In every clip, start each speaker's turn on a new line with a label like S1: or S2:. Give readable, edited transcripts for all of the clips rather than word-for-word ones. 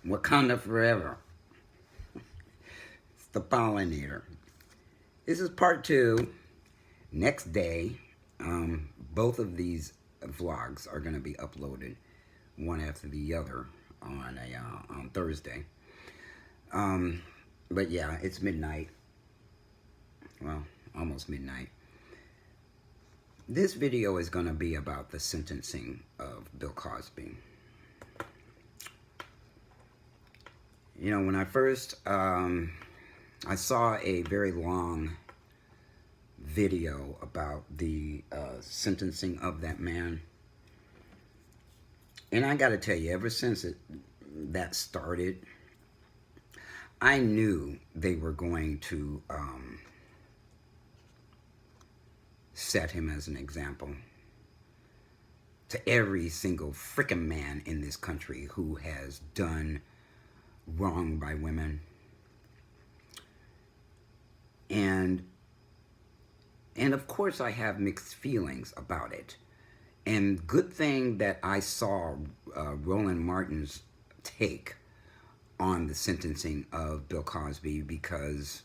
S1: Wakanda forever. It's the pollinator. This is part 2. Next day, both of these vlogs are going to be uploaded one after the other on Thursday. But yeah, it's midnight. Well, almost midnight. This video is going to be about the sentencing of Bill Cosby. You know, when I first, I saw a very long video about the sentencing of that man. And I got to tell you, ever since that started, I knew they were going to set him as an example to every single frickin' man in this country who has done wrong by women. And of course I have mixed feelings about it. And good thing that I saw Roland Martin's take on the sentencing of Bill Cosby, because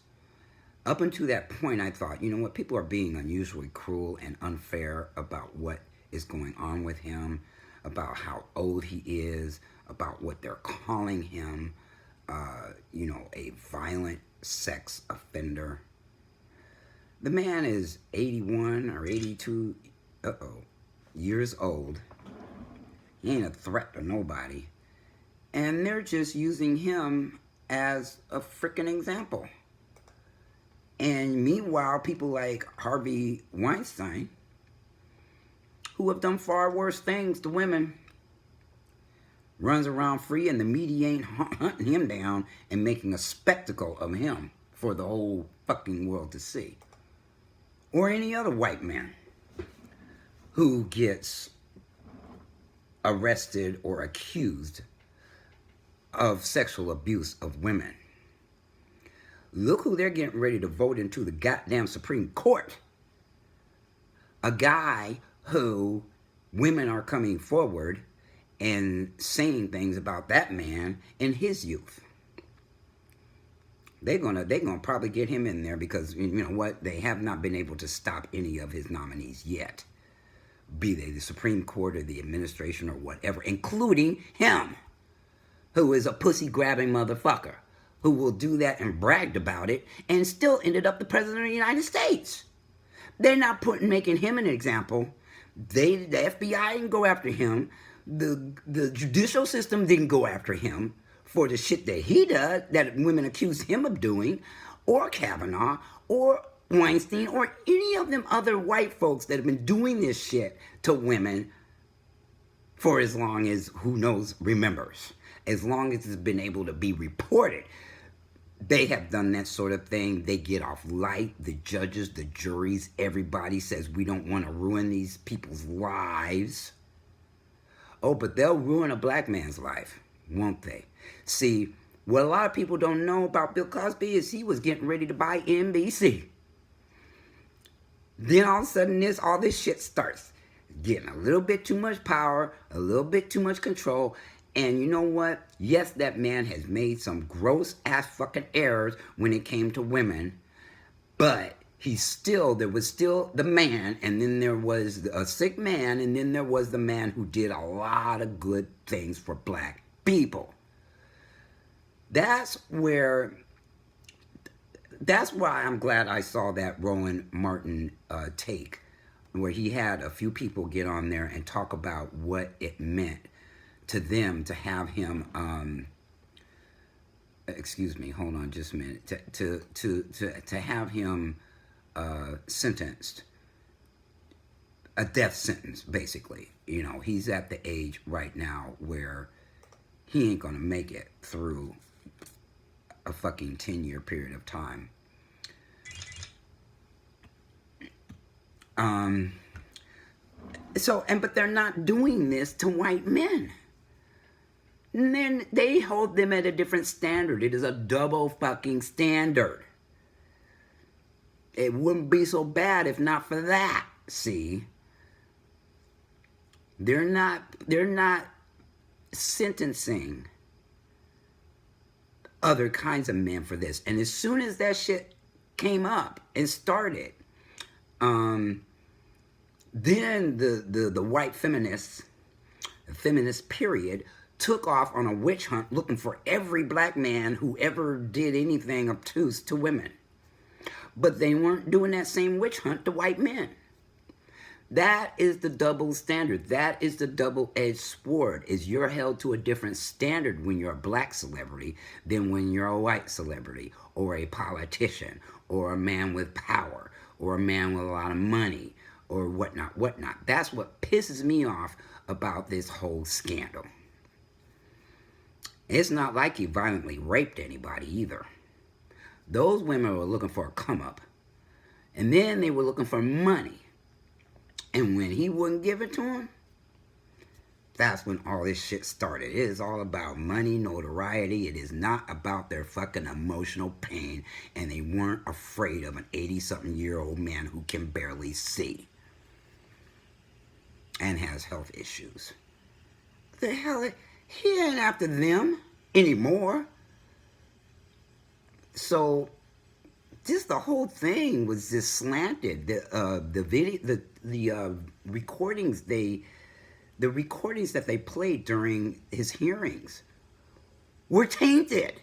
S1: up until that point I thought, you know what, people are being unusually cruel and unfair about what is going on with him, about how old he is, about what they're calling him, you know, a violent sex offender. The man is 81 or 82 years old. He ain't a threat to nobody. And they're just using him as a freaking example. And meanwhile, people like Harvey Weinstein, who have done far worse things to women, runs around free and the media ain't hunting him down and making a spectacle of him for the whole fucking world to see. Or any other white man who gets arrested or accused of sexual abuse of women. Look who they're getting ready to vote into the goddamn Supreme Court. A guy who women are coming forward and saying things about that man in his youth. They're gonna probably get him in there because, you know what, they have not been able to stop any of his nominees yet. Be they the Supreme Court or the administration or whatever, including him, who is a pussy-grabbing motherfucker, who will do that and bragged about it and still ended up the President of the United States. They're not making him an example. The FBI didn't go after him. The judicial system didn't go after him for the shit that he does, that women accuse him of doing, or Kavanaugh, or Weinstein, or any of them other white folks that have been doing this shit to women for as long as, who knows, remembers. As long as it's been able to be reported. They have done that sort of thing. They get off light. The judges, the juries, everybody says we don't want to ruin these people's lives. Oh, but they'll ruin a black man's life, won't they? See, what a lot of people don't know about Bill Cosby is he was getting ready to buy NBC. Then all of a sudden all this shit starts getting a little bit too much power, a little bit too much control. And you know what? Yes, that man has made some gross ass fucking errors when it came to women. But there was still the man, and then there was a sick man, and then there was the man who did a lot of good things for black people. That's why I'm glad I saw that Roland Martin take, where he had a few people get on there and talk about what it meant to them to have him, excuse me, hold on just a minute, to have him sentenced, a death sentence, basically. You know, he's at the age right now where he ain't gonna make it through a fucking 10-year period of time. But they're not doing this to white men. And then they hold them at a different standard. It is a double fucking standard. It wouldn't be so bad if not for that, see? They're not sentencing other kinds of men for this. And as soon as that shit came up and started, then the white feminists, the feminist period, took off on a witch hunt looking for every black man who ever did anything obtuse to women. But they weren't doing that same witch hunt to white men. That is the double standard. That is the double-edged sword. Is you're held to a different standard when you're a black celebrity than when you're a white celebrity or a politician or a man with power or a man with a lot of money or whatnot. That's what pisses me off about this whole scandal. It's not like he violently raped anybody either. Those women were looking for a come-up. And then they were looking for money. And when he wouldn't give it to them, that's when all this shit started. It is all about money, notoriety. It is not about their fucking emotional pain. And they weren't afraid of an 80-something-year-old man who can barely see. And has health issues. The hell, he ain't after them anymore. So, just the whole thing was just slanted. The recordings that they played during his hearings were tainted.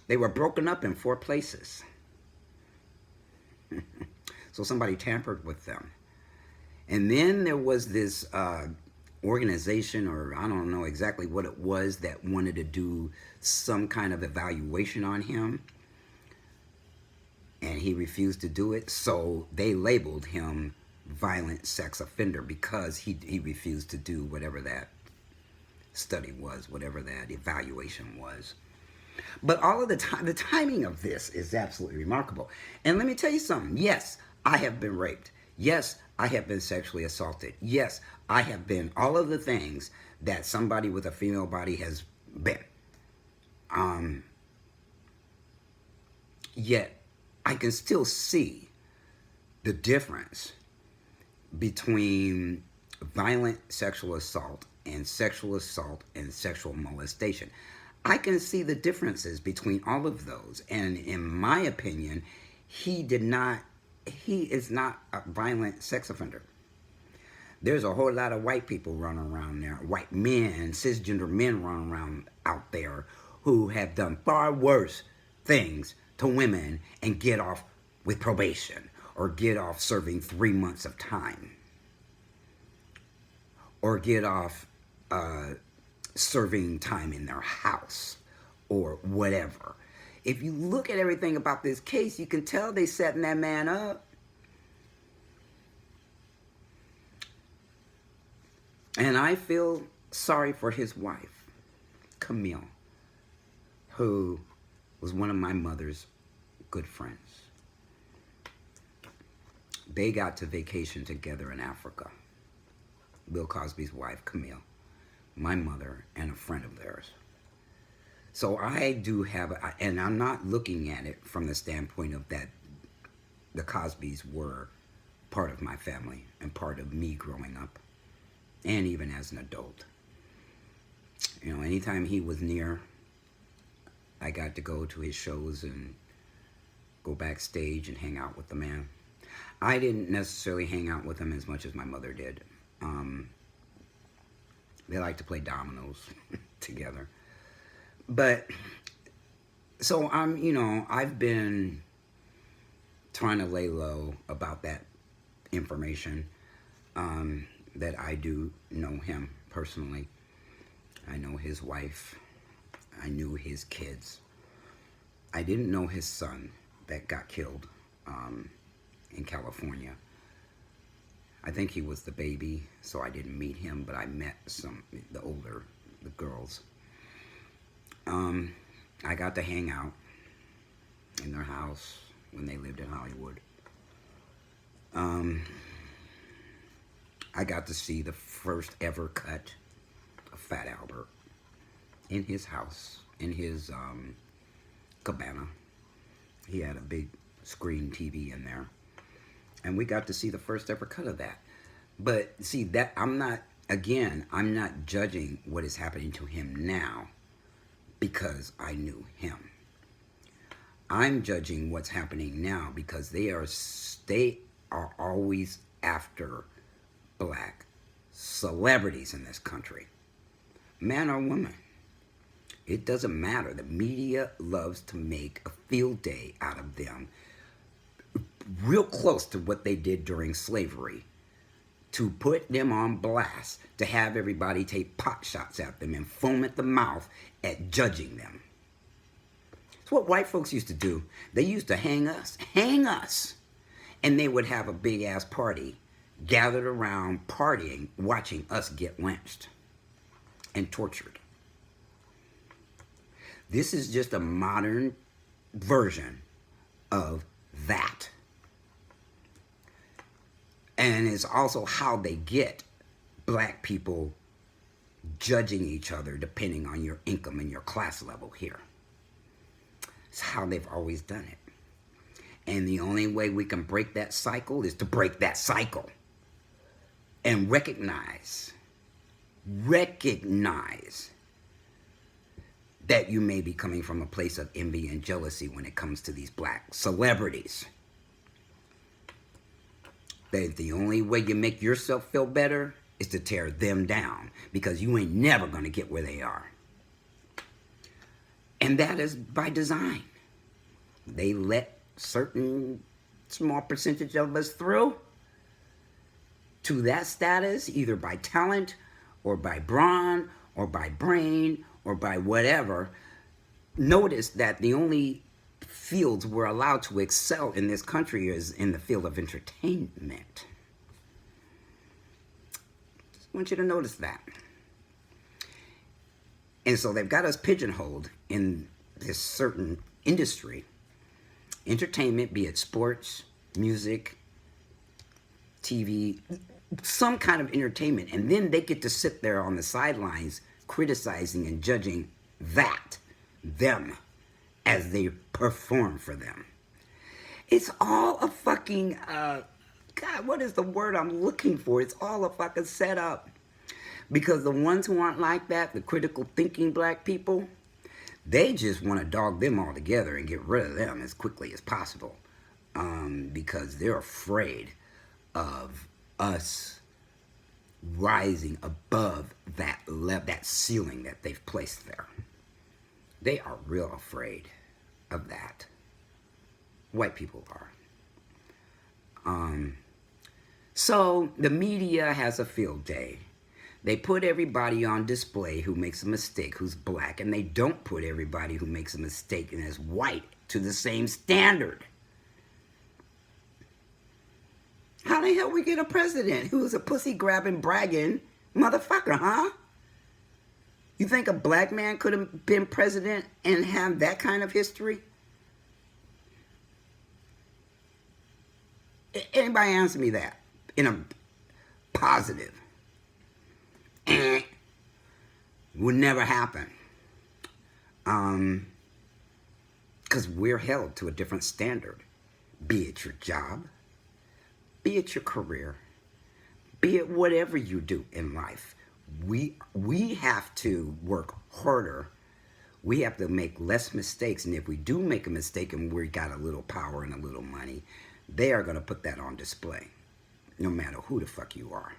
S1: They were broken up in 4 places. So somebody tampered with them. And then there was this organization, or I don't know exactly what it was, that wanted to do some kind of evaluation on him. And he refused to do it, so they labeled him violent sex offender because he refused to do whatever that study was, whatever that evaluation was. But all of the timing of this is absolutely remarkable. And let me tell you something. Yes, I have been raped. Yes, I have been sexually assaulted. Yes, I have been all of the things that somebody with a female body has been. Yet, I can still see the difference between violent sexual assault and sexual molestation. I can see the differences between all of those. And in my opinion, he is not a violent sex offender. There's a whole lot of white people running around there, white men, cisgender men running around out there who have done far worse things to women and get off with probation or get off serving 3 months of time or get off serving time in their house or whatever. If you look at everything about this case, you can tell they setting that man up. And I feel sorry for his wife, Camille, who was one of my mother's good friends. They got to vacation together in Africa. Bill Cosby's wife, Camille, my mother, and a friend of theirs. So I do have, and I'm not looking at it from the standpoint of that the Cosbys were part of my family and part of me growing up, and even as an adult. You know, anytime he was near, I got to go to his shows and go backstage and hang out with the man. I didn't necessarily hang out with him as much as my mother did. They like to play dominoes together. But, so I've been trying to lay low about that information, that I do know him personally. I know his wife. I knew his kids. I didn't know his son that got killed in California. I think he was the baby, so I didn't meet him, but I met the girls. I got to hang out in their house when they lived in Hollywood. I got to see the first ever cut of Fat Albert in his house, in his cabana. He had a big screen TV in there. And we got to see the first ever cut of that. But see, that I'm not judging what is happening to him now because I knew him. I'm judging what's happening now because they are always after black celebrities in this country, man or woman. It doesn't matter. The media loves to make a field day out of them, real close to what they did during slavery, to put them on blast, to have everybody take pot shots at them and foam at the mouth at judging them. It's what white folks used to do. They used to hang us, and they would have a big ass party, gathered around partying, watching us get lynched and tortured. This is just a modern version of that. And it's also how they get black people judging each other depending on your income and your class level here. It's how they've always done it. And the only way we can break that cycle is to break that cycle. And recognize that you may be coming from a place of envy and jealousy when it comes to these black celebrities. That the only way you make yourself feel better is to tear them down, because you ain't never going to get where they are. And that is by design. They let certain small percentage of us through to that status, either by talent or by brawn or by brain or by whatever. Notice that the only fields we're allowed to excel in this country is in the field of entertainment. Just want you to notice that. And so they've got us pigeonholed in this certain industry. Entertainment, be it sports, music, TV, some kind of entertainment. And then they get to sit there on the sidelines criticizing and judging them, as they perform for them. It's all a fucking, God, what is the word I'm looking for? It's all a fucking setup. Because the ones who aren't like that, the critical thinking black people, they just want to dog them all together and get rid of them as quickly as possible. Because they're afraid of us rising above that ceiling that they've placed there. They are real afraid of that. White people are. So the media has a field day. They put everybody on display who makes a mistake, who's black, and they don't put everybody who makes a mistake and is white to the same standard. How the hell we get a president who's a pussy-grabbing, bragging motherfucker, huh? You think a black man could have been president and have that kind of history? Anybody answer me that in a positive? Would never happen. Because we're held to a different standard. Be it your job, be it your career, be it whatever you do in life. We have to work harder. We have to make less mistakes. And if we do make a mistake and we got a little power and a little money, they are going to put that on display. No matter who the fuck you are.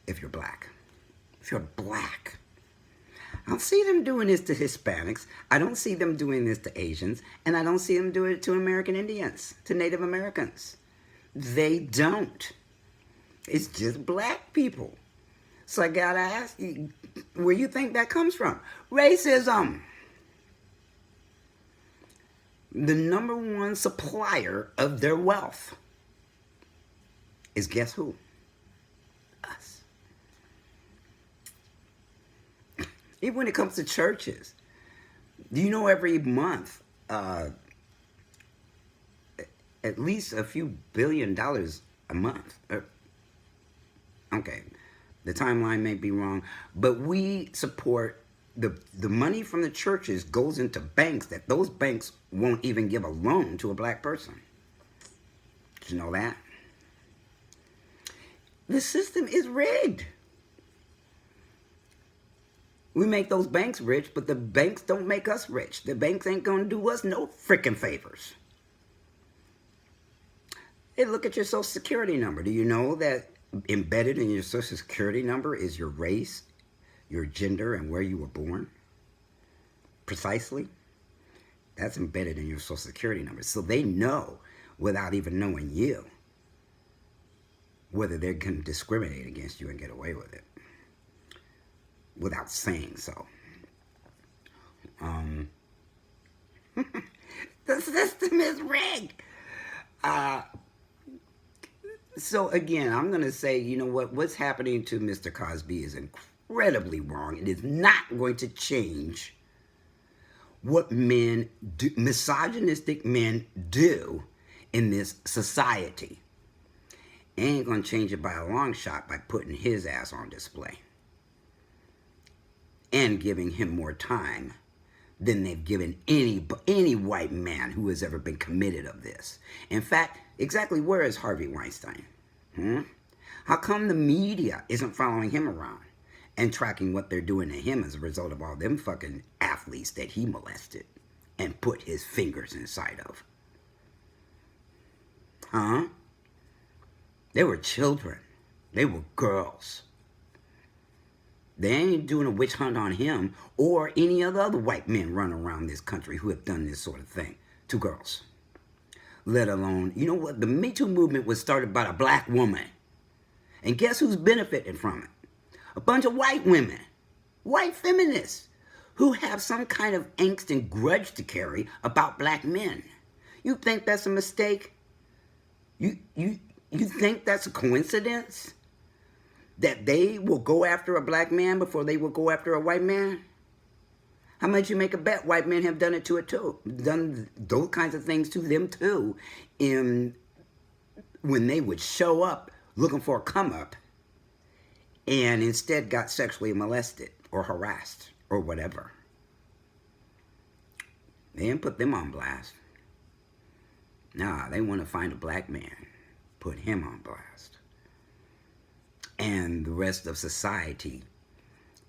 S1: If you're black. If you're black. I don't see them doing this to Hispanics. I don't see them doing this to Asians. And I don't see them doing it to American Indians. To Native Americans. They don't. It's just black people. So I gotta ask you, where you think that comes from? Racism. The number one supplier of their wealth is guess who? Us. Even when it comes to churches, do you know every month, at least a few $1 billion a month? Okay. The timeline may be wrong, but we support the money from the churches goes into banks that those banks won't even give a loan to a black person. Did you know that? The system is rigged. We make those banks rich, but the banks don't make us rich. The banks ain't gonna do us no freaking favors. Hey, look at your social security number. Do you know that embedded in your social security number is your race, your gender, and where you were born? Precisely. That's embedded in your social security number. So they know, without even knowing you, whether they can discriminate against you and get away with it without saying so. The system is rigged. So again, I'm going to say, you know what? What's happening to Mr. Cosby is incredibly wrong. It is not going to change what men do, misogynistic men do in this society. It ain't going to change it by a long shot by putting his ass on display and giving him more time than they've given any white man who has ever been committed of this. In fact, exactly where is Harvey Weinstein? How come the media isn't following him around and tracking what they're doing to him as a result of all them fucking athletes that he molested and put his fingers inside of? They were children. They were girls. They ain't doing a witch hunt on him or any of the other white men running around this country who have done this sort of thing to girls. Let alone, you know what? The Me Too movement was started by a black woman. And guess who's benefited from it? A bunch of white women, white feminists, who have some kind of angst and grudge to carry about black men. You think that's a mistake? You think that's a coincidence? That they will go after a black man before they will go after a white man? How much you make a bet white men have done it to it too? Done those kinds of things to them too, when they would show up looking for a come up and instead got sexually molested or harassed or whatever. They didn't put them on blast. Nah, they want to find a black man, put him on blast. And the rest of society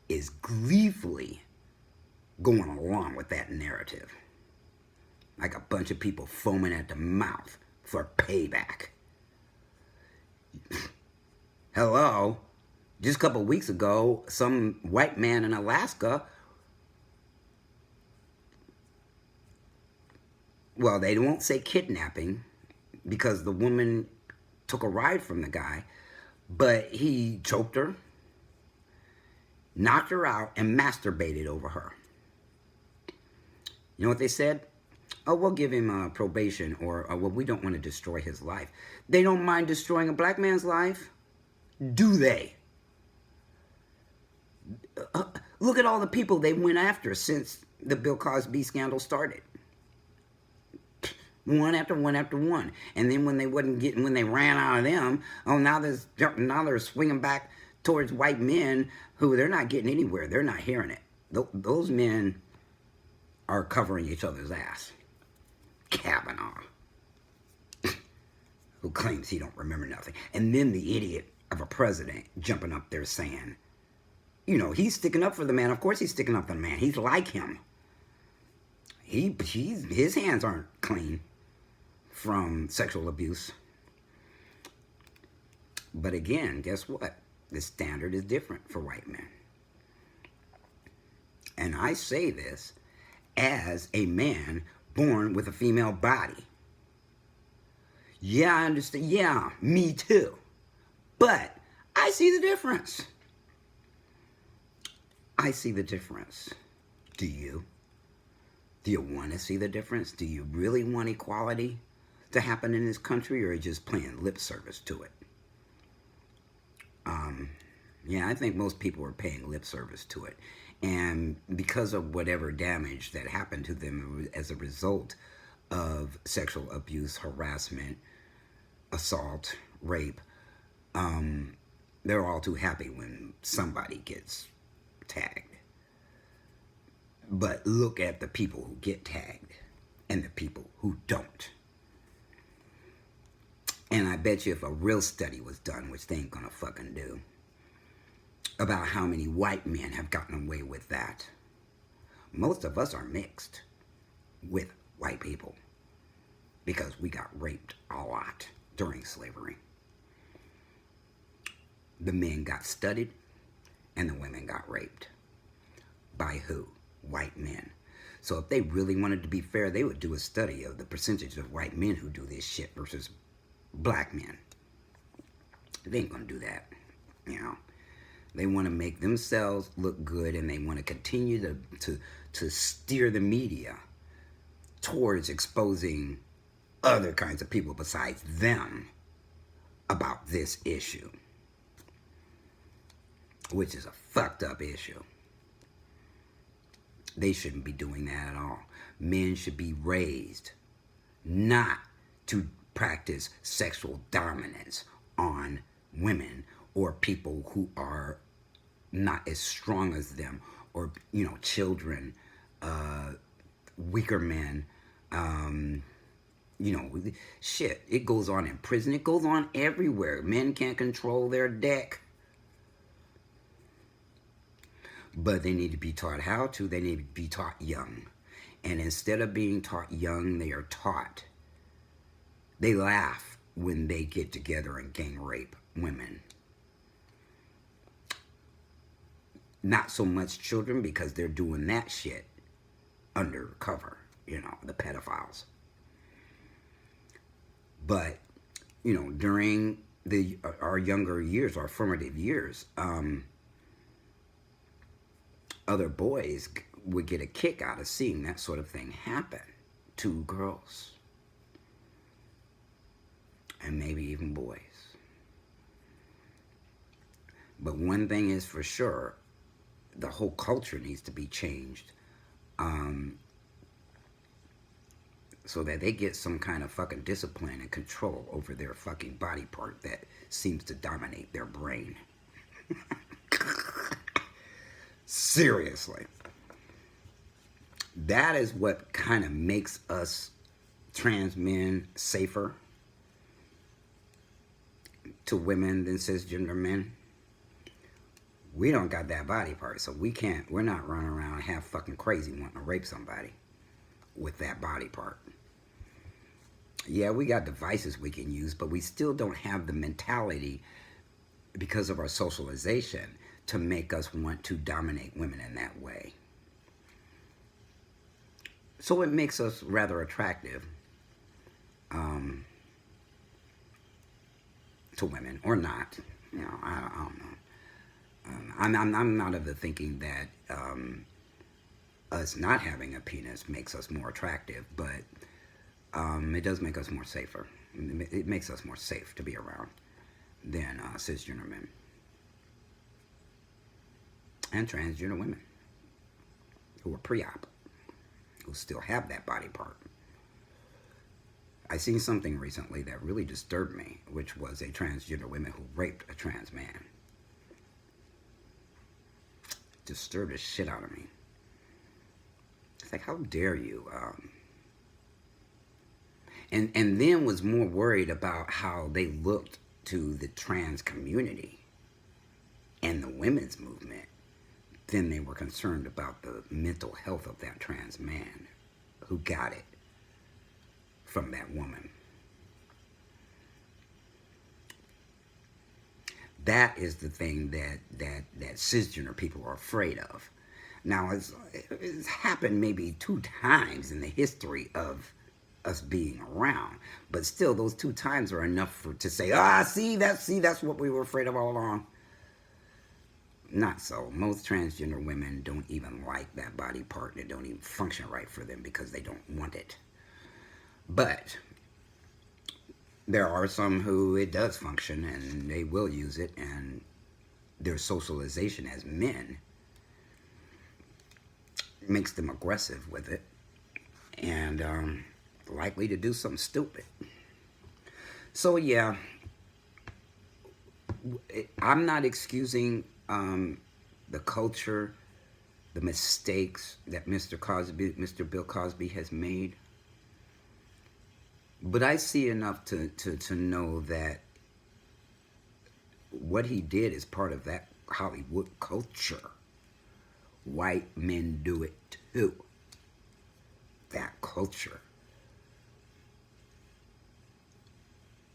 S1: is gleefully going along with that narrative. Like a bunch of people foaming at the mouth for payback. Hello? Just a couple of weeks ago, some white man in Alaska, well, they won't say kidnapping because the woman took a ride from the guy, but he choked her, knocked her out, and masturbated over her. You know what they said? Oh, we'll give him probation, or well, we don't want to destroy his life. They don't mind destroying a black man's life, do they? Look at all the people they went after since the Bill Cosby scandal started. One after one after one. And then when they when they ran out of them, oh, now they're swinging back towards white men who they're not getting anywhere. They're not hearing it. Those men are covering each other's ass. Kavanaugh, who claims he don't remember nothing. And then the idiot of a president jumping up there saying, you know, he's sticking up for the man. Of course he's sticking up for the man. He's like him. His hands aren't clean from sexual abuse. But again, guess what? The standard is different for white men. And I say this as a man born with a female body. Yeah, I understand. Yeah, me too. But I see the difference. I see the difference. Do you? Do you want to see the difference? Do you really want equality to happen in this country, or are you just playing lip service to it? Yeah, I think most people are paying lip service to it. And because of whatever damage that happened to them as a result of sexual abuse, harassment, assault, rape, they're all too happy when somebody gets tagged. But look at the people who get tagged and the people who don't. And I bet you if a real study was done, which they ain't gonna fucking do, about how many white men have gotten away with that. Most of us are mixed with white people because we got raped a lot during slavery. The men got studied and the women got raped. By who? White men. So if they really wanted to be fair, they would do a study of the percentage of white men who do this shit versus black men. They ain't gonna do that, you know. They want to make themselves look good, and they want to continue to steer the media towards exposing other kinds of people besides them about this issue, which is a fucked up issue. They shouldn't be doing that at all. Men should be raised not to practice sexual dominance on women or people who are not as strong as them, or, you know, children, weaker men, you know, shit. It goes on in prison. It goes on everywhere. Men can't control their dick. But they need to be taught how to. They need to be taught young. And instead of being taught young, they are taught. They laugh when they get together and gang rape women. Not so much children, because they're doing that shit undercover, you know, the pedophiles. But, you know, during our younger years, our formative years, other boys would get a kick out of seeing that sort of thing happen to girls. And maybe even boys. But one thing is for sure, the whole culture needs to be changed, so that they get some kind of fucking discipline and control over their fucking body part that seems to dominate their brain. Seriously. That is what kind of makes us trans men safer to women than cisgender men. We don't got that body part, so we're not running around half fucking crazy wanting to rape somebody with that body part. Yeah, we got devices we can use, but we still don't have the mentality, because of our socialization, to make us want to dominate women in that way. So it makes us rather attractive to women, or not. You know, I don't know. I'm not of the thinking that us not having a penis makes us more attractive, but it does make us more safer. It makes us more safe to be around than cisgender men and transgender women who are pre-op, who still have that body part. I seen something recently that really disturbed me, which was a transgender woman who raped a trans man. Disturbed the shit out of me. It's like, how dare you? And then was more worried about how they looked to the trans community and the women's movement than they were concerned about the mental health of that trans man who got it from that woman. That is the thing that cisgender people are afraid of. Now, it's happened maybe 2 times in the history of us being around, but still, those 2 times are enough to say, that's what we were afraid of all along. Not so. Most transgender women don't even like that body part, and it don't even function right for them because they don't want it. But there are some who it does function, and they will use it, and their socialization as men makes them aggressive with it, and likely to do something stupid. So yeah, I'm not excusing the culture, the mistakes that Mr. Bill Cosby has made. But I see enough to know that what he did is part of that Hollywood culture. White men do it too. That culture.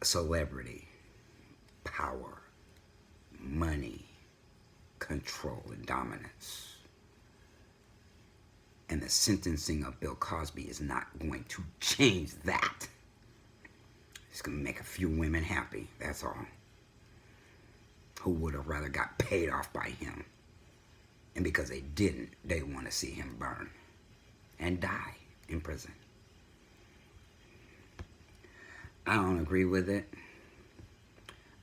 S1: Celebrity, power, money, control, and dominance. And the sentencing of Bill Cosby is not going to change that. It's going to make a few women happy, that's all. Who would have rather got paid off by him. And because they didn't, they want to see him burn and die in prison. I don't agree with it.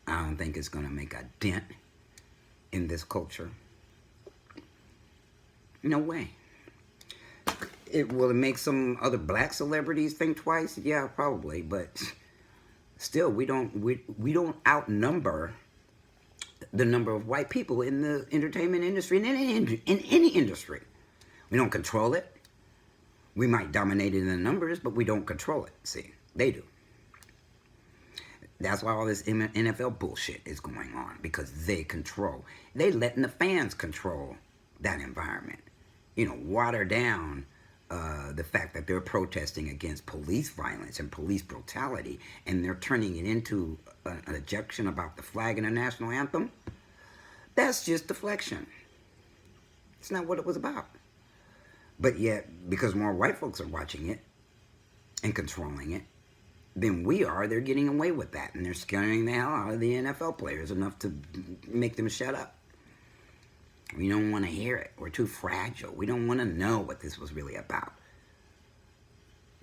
S1: I don't think it's going to make a dent in this culture. No way. Will it make some other black celebrities think twice? Yeah, probably. But still, we don't outnumber the number of white people in the entertainment industry, in any industry. We don't control it. We might dominate it in the numbers, but we don't control it. See, they do. That's why all this NFL bullshit is going on, because they control. They letting the fans control that environment. You know, water down the fact that they're protesting against police violence and police brutality, and they're turning it into an ejection about the flag and the national anthem. That's just deflection. It's not what it was about. But yet, because more white folks are watching it and controlling it than we are, they're getting away with that, and they're scaring the hell out of the NFL players enough to make them shut up. We don't want to hear it. We're too fragile. We don't want to know what this was really about.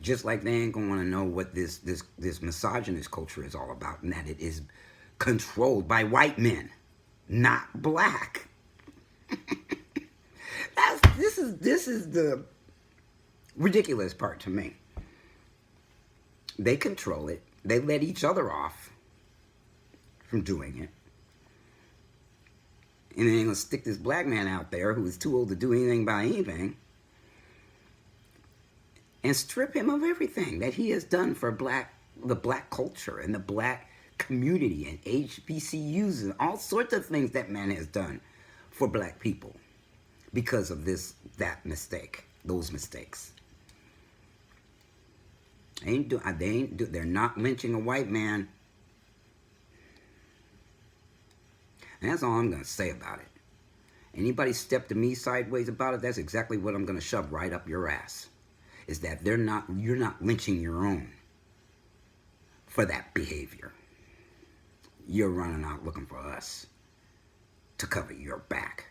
S1: Just like they ain't going to want to know what this misogynist culture is all about, and that it is controlled by white men, not black. This is the ridiculous part to me. They control it. They let each other off from doing it. And they ain't gonna stick this black man out there who is too old to do anything by anything and strip him of everything that he has done for the black culture and the black community and HBCUs and all sorts of things that man has done for black people because of those mistakes. They're not lynching a white man. And that's all I'm going to say about it. Anybody step to me sideways about it, that's exactly what I'm going to shove right up your ass. Is that you're not lynching your own for that behavior. You're running out looking for us to cover your back.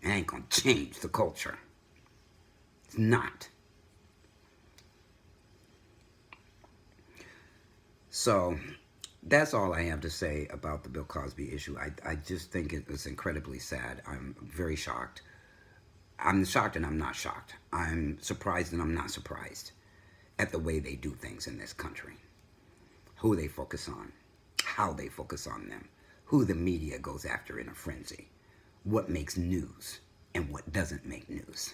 S1: It ain't going to change the culture. It's not. So that's all I have to say about the Bill Cosby issue. I just think it was incredibly sad. I'm very shocked. I'm shocked and I'm not shocked. I'm surprised and I'm not surprised at the way they do things in this country. Who they focus on. How they focus on them. Who the media goes after in a frenzy. What makes news and what doesn't make news.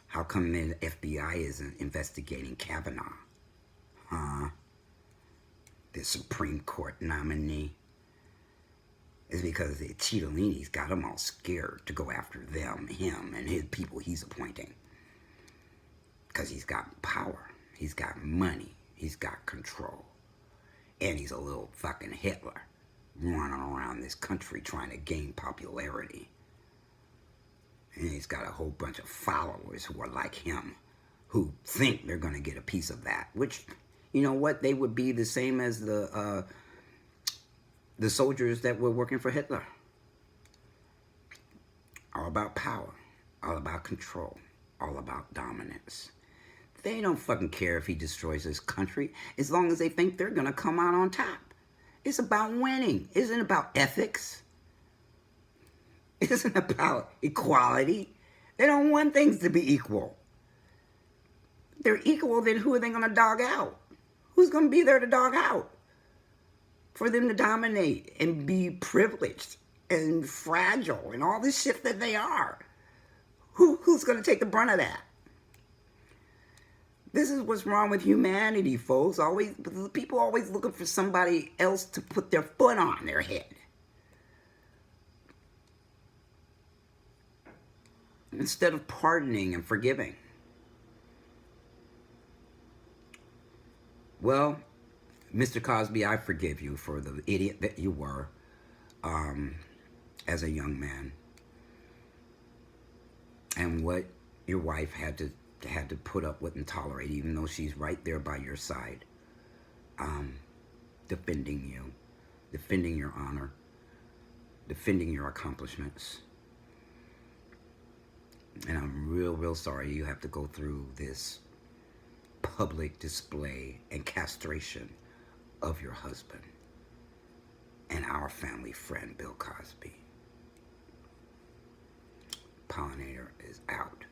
S1: How come the FBI isn't investigating Kavanaugh? Huh? The Supreme Court nominee. Is because the Cittadini's got them all scared to go after him, and his people he's appointing. Because he's got power. He's got money. He's got control. And he's a little fucking Hitler running around this country trying to gain popularity. And he's got a whole bunch of followers who are like him, who think they're going to get a piece of that. Which, you know what, they would be the same as the soldiers that were working for Hitler. All about power, all about control, all about dominance. They don't fucking care if he destroys this country as long as they think they're going to come out on top. It's about winning. It isn't about ethics. It isn't about equality. They don't want things to be equal. If they're equal, then who are they going to dog out? Who's going to be there to dog out? For them to dominate and be privileged and fragile and all this shit that they are. Who's going to take the brunt of that? This is what's wrong with humanity, folks. People always looking for somebody else to put their foot on their head. instead of pardoning and forgiving. Well, Mr. Cosby, I forgive you for the idiot that you were as a young man, and what your wife had to put up with and tolerate, even though she's right there by your side, defending you, defending your honor, defending your accomplishments. And I'm real sorry you have to go through this public display and castration of your husband and our family friend, Bill Cosby. Pollinator is out.